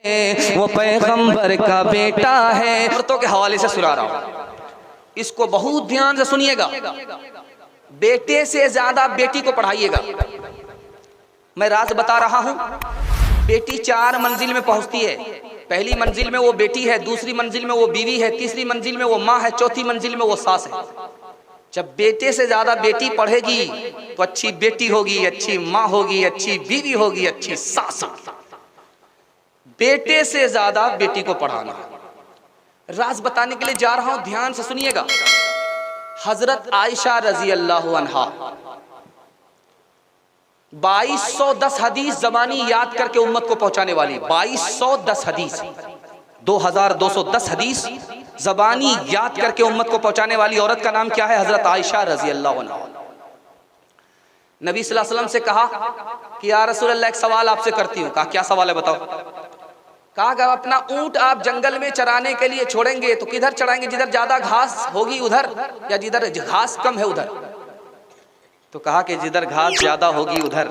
वो पैगंबर का बेटा है। औरतों के हवाले से सुना रहा हूं, इसको बहुत ध्यान से सुनिएगा। बेटे से ज्यादा बेटी को पढ़ाइएगा। मैं राज बता रहा हूं। बेटी 4 मंजिल में पहुंचती है। पहली मंजिल में वो बेटी है, दूसरी मंजिल में वो बीवी है, तीसरी मंजिल में वो माँ है, चौथी मंजिल में वो सास है। जब बेटे से ज्यादा बेटी पढ़ेगी तो अच्छी बेटी होगी, अच्छी माँ होगी, अच्छी बीवी होगी, अच्छी सास होगी। बेटे से ज्यादा बेटी को पढ़ाना। राज बताने के लिए जा रहा हूं, ध्यान से सुनिएगा। हजरत आयशा रजी अल्लाह अन्हा 2210 हदीस ज़बानी याद करके उम्मत को पहुंचाने वाली। 2210 हदीस, 2210 हदीस ज़बानी याद करके उम्मत को पहुंचाने वाली औरत का नाम क्या है? हजरत आयशा रजी अल्लाह अन्हा। नबी सल्लल्लाहु अलैहि वसल्लम से कहा कि या रसूल अल्लाह, एक सवाल आपसे करती हूँ। कहा क्या सवाल है, बताओ। कहा अगर अपना ऊंट आप जंगल में चराने के लिए छोड़ेंगे तो किधर चराएंगे? जिधर ज्यादा घास होगी उधर, या जिधर घास कम है उधर? तो कहा कि जिधर घास ज्यादा होगी उधर,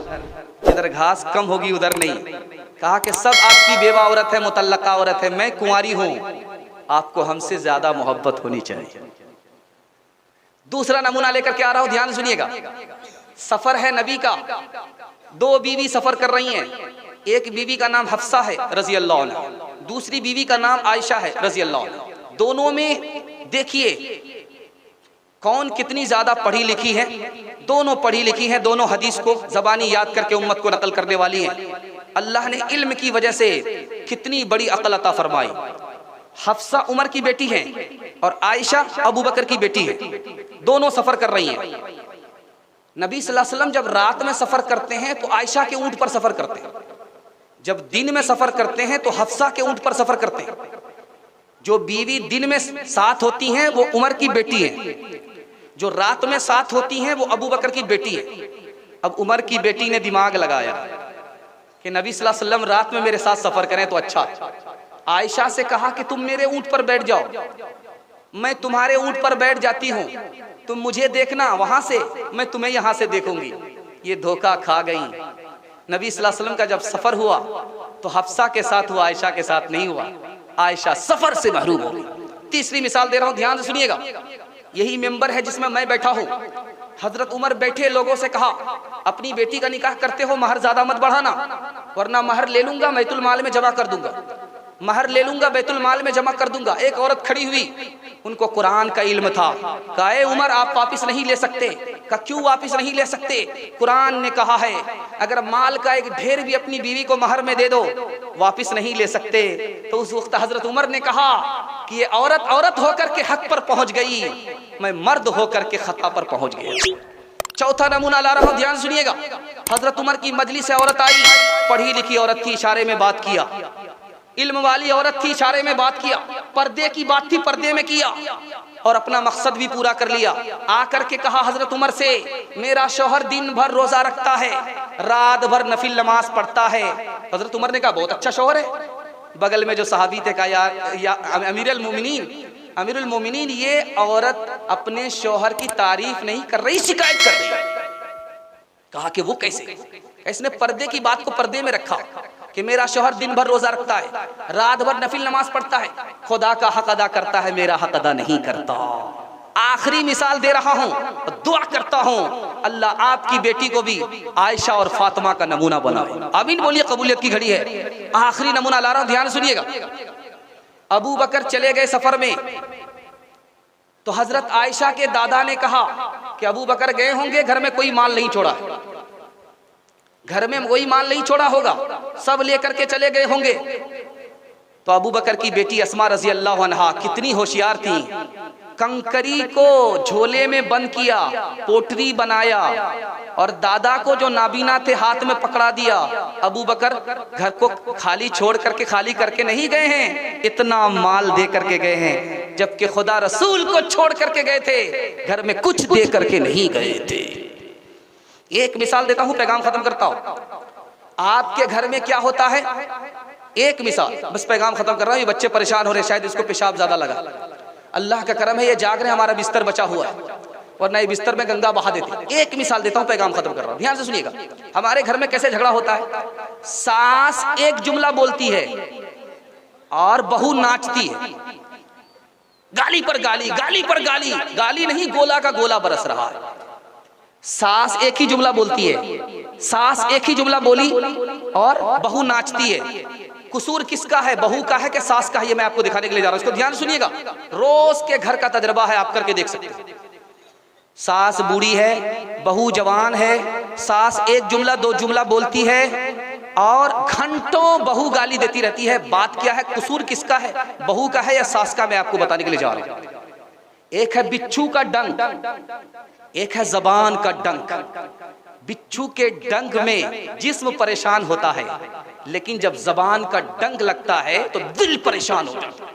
जिधर घास कम होगी उधर नहीं। कहा कि सब आपकी बेवा औरत है, मुतल्लका औरत है, मैं कुंवारी हूं, आपको हमसे ज्यादा मोहब्बत होनी चाहिए। दूसरा नमूना लेकर के आ रहा हूं, ध्यान सुनिएगा। सफर है नबी का, 2 बीवी सफर कर रही हैं। एक बीवी का नाम हफ्सा है रजी अल्लाह अन्हा, दूसरी बीवी का नाम आयशा है रजी अल्लाह अन्हा। दोनों में देखिए कौन कितनी ज्यादा पढ़ी लिखी है। दोनों पढ़ी लिखी हैं, दोनों हदीस को ज़बानी याद करके उम्मत को नकल करने वाली हैं। अल्लाह ने इल्म की वजह से कितनी बड़ी अक़ल अता फरमाई। हफ्सा उमर की बेटी है और आयशा अबू बकर की बेटी है। दोनों सफर कर रही हैं। नबी सल्लल्लाहु अलैहि वसल्लम जब रात में सफर करते हैं तो आयशा के ऊंट पर सफर करते हैं। जब दिन में सफर करते हैं तो हफ्सा के ऊंट पर सफर करते हैं। जो बीवी दिन में साथ होती हैं वो उमर की बेटी है, जो रात में साथ होती हैं वो अबू बकर की बेटी है। अब उमर की बेटी ने दिमाग लगाया कि नबी सल्लल्लाहु अलैहि वसल्लम रात में मेरे साथ सफर करें तो अच्छा। आयशा से कहा कि तुम मेरे ऊंट पर बैठ जाओ, मैं तुम्हारे ऊंट पर बैठ जाती हूँ, तुम मुझे देखना वहां से, मैं तुम्हें यहाँ से देखूंगी। ये धोखा खा गई। नबी सल्लल्लाहु अलैहि वसल्लम का जब सफर हुआ तो हफ्सा के साथ हुआ, आयशा के साथ नहीं हुआ। आयशा सफर से महरूम हो गई। तीसरी मिसाल दे रहा हूं, ध्यान से सुनिएगा। यही मेंबर है जिसमें मैं बैठा हूं। हजरत उमर बैठे लोगों से कहा अपनी बेटी का निकाह करते हो महर ज्यादा मत बढ़ाना, वरना महर ले लूंगा बैतुल माल में जमा कर दूंगा, महर ले लूंगा बैतुल माल में जमा कर दूंगा। एक औरत खड़ी हुई, उनको कुरान का इल्म था। कहा ए उमर, आप वापिस नहीं ले सकते। कहा क्यों वापिस नहीं ले सकते? कुरान ने कहा है अगर माल का एक ढेर भी अपनी बीवी को महर में दे दो वापिस नहीं ले सकते। तो उस वक्त हजरत उमर ने कहा कि ये औरत औरत होकर के हक पर पहुंच गई, मैं मर्द होकर के खता पर पहुंच गया। चौथा नमूना ला रहा हूं, ध्यान सुनिएगा। हजरत उमर की मजलिस से औरत आई, पढ़ी लिखी औरत थी, इशारे में बात किया। इल्म वाली औरत थी, इशारे में बात किया। पर्दे की बात थी, पर्दे में किया और अपना मकसद भी पूरा कर लिया। आकर के कहा हजरत उमर से, मेरा शौहर दिन भर रोजा रखता है, रात भर नफिल नमाज पढ़ता है। हजरत उमर ने कहा बहुत अच्छा शौहर है। बगल में जो सहाबी थे कहा या अमीरुल मोमिनीन, ये औरत अपने शौहर की तारीफ नहीं कर रही, शिकायत कर रही। कहा कि वो कैसे? इसने पर्दे की बात को पर्दे में रखा कि मेरा शौहर दिन भर रोजा रखता है, रात भर नफिल नमाज पढ़ता है, खुदा का हक अदा करता है, मेरा हक अदा नहीं करता। आखिरी मिसाल दे रहा हूं, दुआ करता हूं अल्लाह आपकी बेटी को भी आयशा और फातिमा का नमूना बनाए। आमीन बोलिए, कबूलियत की घड़ी है। आखिरी नमूना ला रहा हूं, ध्यान सुनिएगा। अबू बकर चले गए सफर में तो हजरत आयशा के दादा ने कहा कि अबू बकर गए होंगे, घर में कोई माल नहीं छोड़ा, घर में कोई माल नहीं छोड़ा होगा, सब लेकर के चले गए होंगे। तो अबू बकर की बेटी अस्मा रजी अल्लाह अन्हा कितनी होशियार थी। कंकरी को झोले में बंद किया, पोटरी बनाया और दादा को जो नाबीना थे हाथ में पकड़ा दिया। अबू बकर घर को खाली छोड़ करके, खाली करके नहीं गए हैं, इतना माल दे करके गए हैं, जबकि खुदा रसूल को छोड़ करके गए थे, घर में कुछ दे करके नहीं गए थे। एक मिसाल देता हूं, पैगाम खत्म करता हूं। आपके घर में क्या होता है? एक मिसाल, बस पैगाम खत्म कर रहा हूं। ये बच्चे परेशान हो रहे, शायद इसको पेशाब ज्यादा लगा। अल्लाह का करम है ये जाग रहे, हमारा बिस्तर बचा हुआ है, वरना ये बिस्तर में गंगा बहा देते। एक मिसाल देता हूं, पैगाम खत्म कर रहा हूं, ध्यान से सुनिएगा। हमारे घर में कैसे झगड़ा होता है? सास एक जुमला बोलती है, और बहू नाचती है, गाली पर गाली, गाली पर गाली, गाली नहीं गोला का गोला बरस रहा है। सास एक ही जुमला बोलती है, सास एक ही जुमला बोली और बहू नाचती है। कसूर किसका है, बहू का है कि सास का है, ये मैं आपको दिखाने के लिए जा रहा हूं। इसको ध्यान सुनिएगा, रोज के घर का तजर्बा है, आप करके देख सकते हैं। सास बूढ़ी है, बहू जवान है, सास एक जुमला दो जुमला बोलती है और घंटों बहू गाली देती रहती है। बात क्या है, कसूर किसका है, बहू का है या सास का, मैं आपको बताने के लिए जा रहा हूं। एक है बिच्छू का डंक, एक है जबान का डंक। बिच्छू के डंक में जिस्म परेशान होता है, लेकिन जब जबान का डंक लगता है तो दिल परेशान हो जाता है।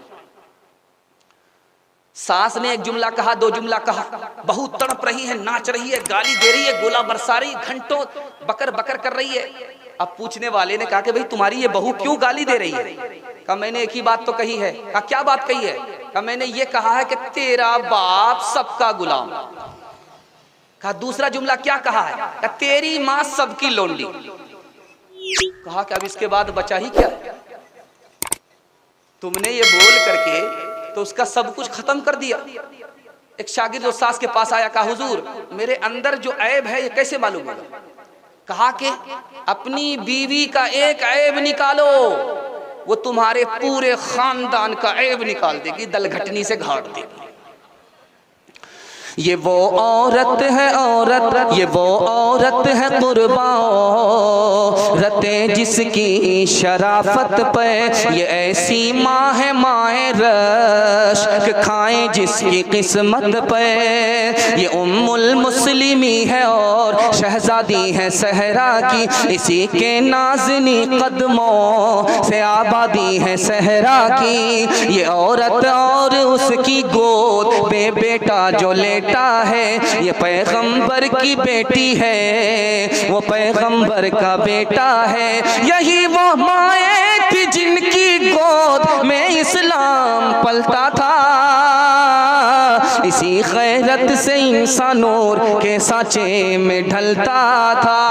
सास ने एक जुमला कहा, दो जुमला कहा, बहू तड़प रही है, नाच रही है, गाली दे रही है, गोला बरसा रही, घंटों बकर बकर कर रही है। अब पूछने वाले ने कहा कि भाई तुम्हारी ये बहू क्यों गाली दे रही है? कहा मैंने एक ही बात तो कही है। कहा क्या बात कही है? कहा मैंने ये कहा है कि तेरा बाप सबका गुलाम। कहा दूसरा जुमला क्या कहा है? कहा तेरी माँ सबकी लोंडी। कहा कि अब इसके बाद बचा ही क्या? तुमने ये बोल करके तो उसका सब कुछ खत्म कर दिया। एक शागिर्द उस्ताद के पास आया, कहा हुजूर मेरे अंदर जो ऐब है ये कैसे मालूम होगा? कहा कि अपनी बीवी का एक ऐब निकालो, वो तुम्हारे पूरे खानदान का ऐब निकाल देगी, दलघटनी से घाट देगी। ये वो औरत है औरत, ये वो औरत है कुर्बान रते जिसकी शराफत पे, ये ऐसी माँ है माए रश्क खाए जिसकी किस्मत पे। ये उम्मुल मुस्लिमी है और शहजादी है सहरा की, इसी के नाज़नी कदमों से आबादी है सहरा की। ये औरत और उसकी गोद में बेटा जो लेटा है, ये पैगंबर की बेटी है, वो पैगंबर का बेटा है। यही वो माए थी जिनकी गोद में इस्लाम पलता था, इसी गैरत से इंसान नूर के सांचे में ढलता था।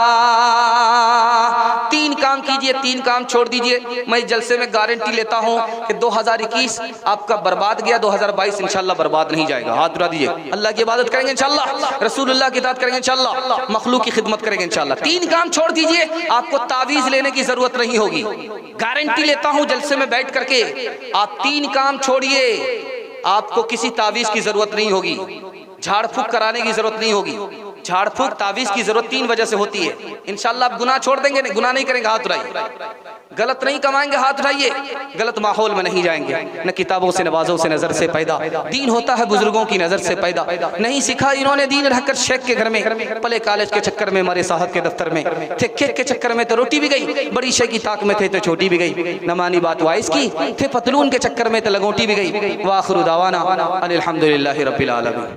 तीन काम कीजिए, तीन काम छोड़ दीजिए। मैं जलसे में गारंटी लेता हूं कि 2021 आपका बर्बाद गया, 2022 इंशाल्लाह बर्बाद नहीं जाएगा। हाथ उठा दीजिए। अल्लाह की इबादत करेंगे इंशाल्लाह, रसूलुल्लाह की इताअत करेंगे इंशाल्लाह, मखलूक की खिदमत करेंगे इंशाल्लाह। तीन काम छोड़ दीजिए, आपको तावीज लेने की जरूरत नहीं होगी। गारंटी लेता हूं जलसे में बैठ करके, आप तीन काम छोड़िए, आपको किसी तावीज की जरूरत नहीं होगी, झाड़ फूक कराने की जरूरत नहीं होगी। झाड़ फूक तावीज की जरूरत तीन वजह से होती है। इंशाल्लाह आप गुनाह छोड़ देंगे, गुनाह नहीं करेंगे, हाथ उठाइए। गलत नहीं कमाएंगे, हाथ उठाइए। गलत माहौल में नहीं जाएंगे, न किताबों से नवाजों से नजर से पैदा। दीन होता है बुजुर्गों की नजर से पैदा। नहीं सीखा इन्होंने दीन रहकर शेख के घर में, पले कॉलेज के चक्कर में, मरे साहब के दफ्तर में थे, केक के चक्कर में तो रोटी भी गई, बड़ी शेख की ताक में थे तो छोटी भी गई, न मानी बात वाइस की थे, पतलून के चक्कर में तो लगोटी भी गई। वाखिरु दावाना अनिल हम्दुलिल्लाहि रब्बिल आलमीन।